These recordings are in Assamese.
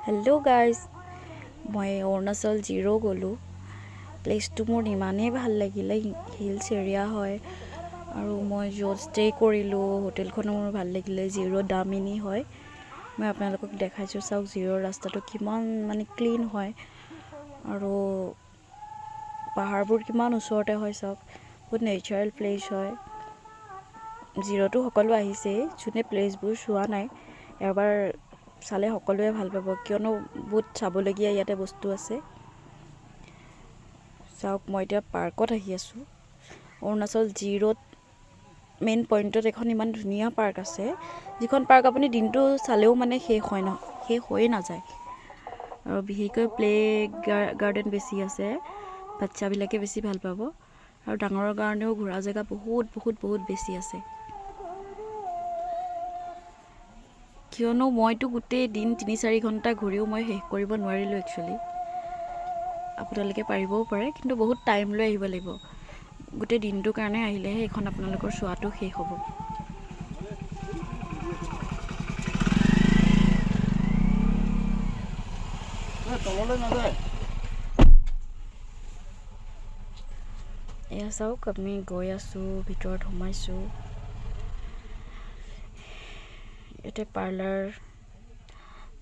হেল্ল' গাইজ, মই অৰুণাচল জিৰ' গ'লোঁ। প্লেচটো মোৰ ইমানেই ভাল লাগিলে, হিলছ এৰিয়া হয় আৰু মই য'ত ষ্টে' কৰিলোঁ হোটেলখনো মোৰ ভাল লাগিলে। জিৰ' দামিনী হয়। মই আপোনালোকক দেখাইছোঁ, চাওক জিৰ'ৰ ৰাস্তাটো কিমান ক্লিন হয় আৰু পাহাৰবোৰ কিমান ওচৰতে হয়। চাওক, বহুত নেচাৰেল প্লেচ হয়। জিৰ'টো সকলো আহিছেই, যোনে প্লেচবোৰ চোৱা নাই এবাৰ চালে সকলোৱে ভাল পাব, কিয়নো বহুত চাবলগীয়া ইয়াতে বস্তু আছে। চাওক, মই এতিয়া পাৰ্কত আহি আছোঁ। অৰুণাচল জিৰ'ত মেইন পইণ্টত এখন ইমান ধুনীয়া পাৰ্ক আছে, যিখন পাৰ্ক আপুনি দিনটো চালেও শেষ হৈয়ে নাযায়। আৰু বিশেষকৈ গাৰ্ডেন বেছি আছে, বাচ্ছাবিলাকে বেছি ভাল পাব। আৰু ডাঙৰৰ কাৰণেও ঘূৰা জেগা বহুত বেছি আছে। কিয়নো মইতো গোটেই দিন ৩-৪ ঘণ্টা ঘূৰিও মই শেষ কৰিব নোৱাৰিলোঁ একচুৱেলি। আপোনালোকে পাৰিবও পাৰে, কিন্তু বহুত টাইম লৈ আহিব লাগিব। গোটেই দিনটোৰ কাৰণে আহিলেহে এইখন আপোনালোকৰ চোৱাটো শেষ হ'ব। এয়া চাওক, আমি গৈ আছোঁ, ভিতৰত সোমাইছোঁ। ইয়াতে parlour,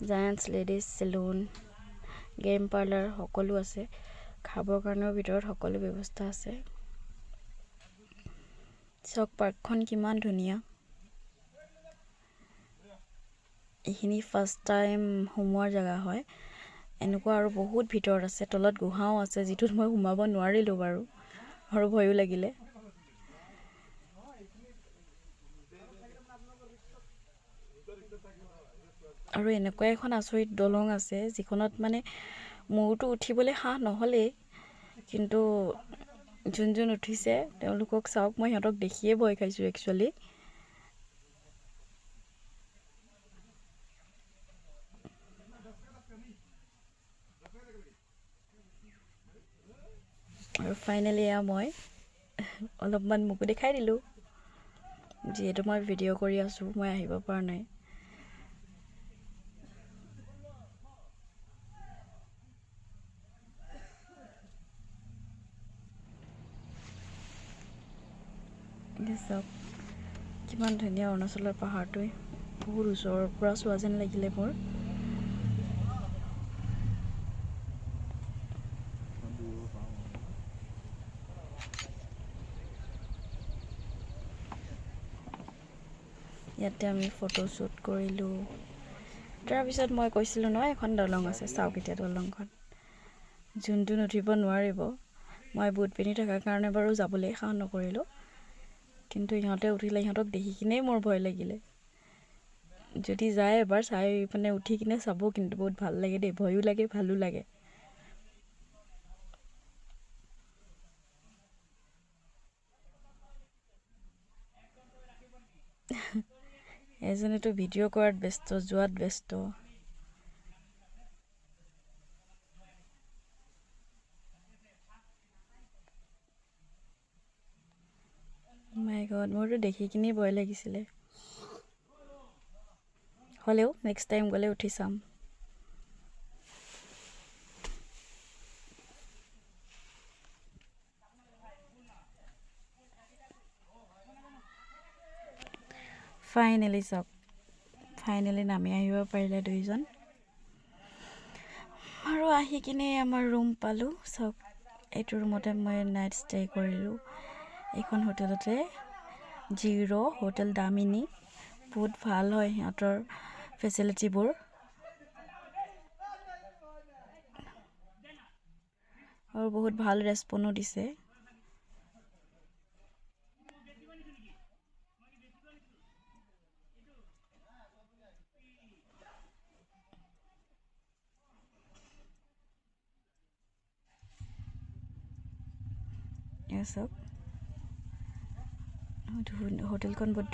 gents ladies salon, game parlour সকলো আছে। খাবৰ কাৰণেও ভিতৰত সকলো ব্যৱস্থা আছে। চাওক, পাৰ্কখন কিমান ধুনীয়া। এইখিনি ফাৰ্ষ্ট টাইম সোমোৱাৰ জেগা হয়। এনেকুৱা আৰু বহুত ভিতৰত আছে, তলত গুহাও আছে, যিটোত মই সোমাব নোৱাৰিলোঁ বাৰু, আৰু ভয়ো লাগিলে। আৰু এনেকুৱা এখন আচৰিত দলং আছে, যিখনত মোৰতো উঠিবলৈ সাহ নহ'লেই, কিন্তু যোন উঠিছে তেওঁলোকক চাওক, মই সিহঁতক দেখিয়ে ভয় খাইছোঁ একচুৱেলি। আৰু ফাইনেলি এয়া মই অলপমান মোকো দেখাই দিলোঁ, যিহেতু মই ভিডিঅ' কৰি আছোঁ, মই আহিব পৰা নাই। চাওক, কিমান ধুনীয়া অৰুণাচলৰ পাহাৰটোৱে, বহুত ওচৰৰ পৰা চোৱা যেন লাগিলে মোৰ। ইয়াতে আমি ফটোশ্বুট কৰিলোঁ। তাৰপিছত মই কৈছিলোঁ নহয়, এখন দলং আছে, চাওক এতিয়া দলংখন। যোনটো উঠিব নোৱাৰিব, মই বুট পিন্ধি থকাৰ কাৰণে বাৰু যাবলৈ সাহ নকৰিলোঁ, কিন্তু ইহঁতে উঠিলে, ইহঁতক দেখি কিনেই মোৰ ভয় লাগিলে। যদি যায় এবাৰ চাই উঠি কিনে চাব, কিন্তু বহুত ভাল লাগে দেই, ভয়ো লাগে ভালো লাগে। এজনেতো ভিডিঅ' কৰাত ব্যস্ত, যোৱাত ব্যস্ত। মাই গড, মোৰতো দেখি কিনেই ভয় লাগিছিলে। হ'লেও নেক্সট টাইম গ'লে উঠি চাম। ফাইনেলি চাওক, ফাইনেলি নামি আহিব পাৰিলে দুইজন। আৰু আহি কিনে আমাৰ ৰুম পালোঁ। চাওক, এইটো ৰুমতে মই নাইট ষ্টে' কৰিলোঁ, এইখন হোটেলতে, জিৰ' হোটেল দামিনী। বহুত ভাল হয় সিহঁতৰ ফেচিলিটিবোৰ। আৰু বহুত ভাল ৰেচপনো দিছে। চাওক, হোটেলখন বহুত